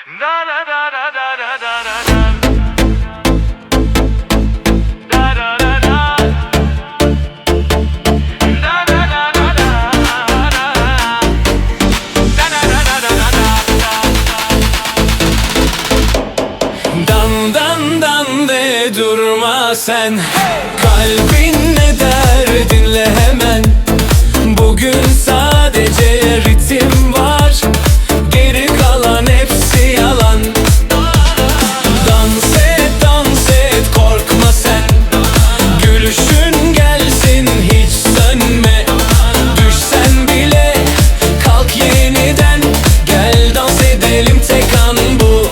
Dan dan dan de durma sen, kalbin ne der dinle hemen. Bugün sadece ritim var, geri kalan hepsi yalan. Dans et korkma sen, gülüşün gelsin hiç sönme. Düşsen bile kalk yeniden, gel dans edelim tek an bu.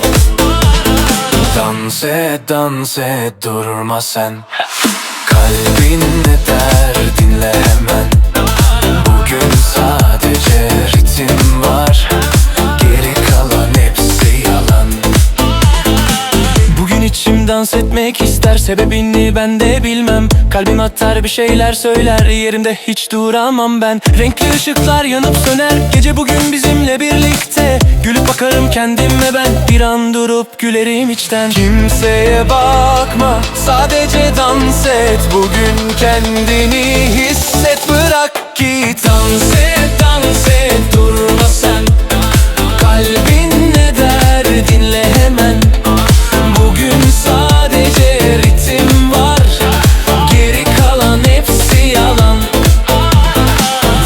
Dans et durma sen, kalbin ne der dinle hemen. Bugün sadece ritim var, geri kalan hepsi yalan. Bugün içim dans etmek ister, sebebini ben de bilmem. Kalbim atar bir şeyler söyler, yerimde hiç duramam ben. Renkli ışıklar yanıp söner, gece bugün bizimle birlikte. Gülüp bakarım kendime ben, bir an durup gülerim içten. Kimseye bakma, sadece dans et. Bugün kendini hisset, bırak git. Dans et durma sen, kalbin ne der dinle hemen. Bugün sadece ritim var, geri kalan hepsi yalan.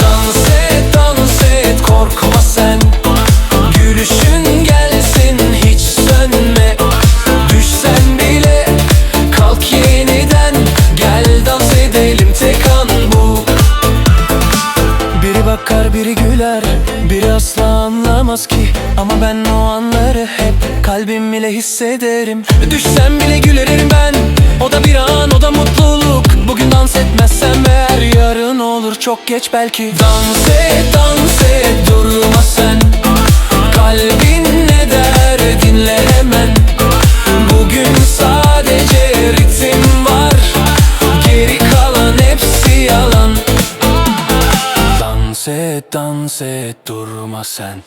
Dans et korkma sen, gülüşün gelsin hiç sönme. Düşsen bile kalk yeniden, gel dans edelim tek an bu. Biri bakar biri güler, biri asla anlamaz ki. Ama ben o anları hep kalbim ile hissederim. Düşsem bile gülerim ben, o da bir an, o da mutluluk. Bugün dans etmezsem eğer yarın olur çok geç belki. Dans et durma sen, kalbin ne der dinle hemen. Bugün sadece ritim var, geri kalan hepsi yalan. Dans et durma sen.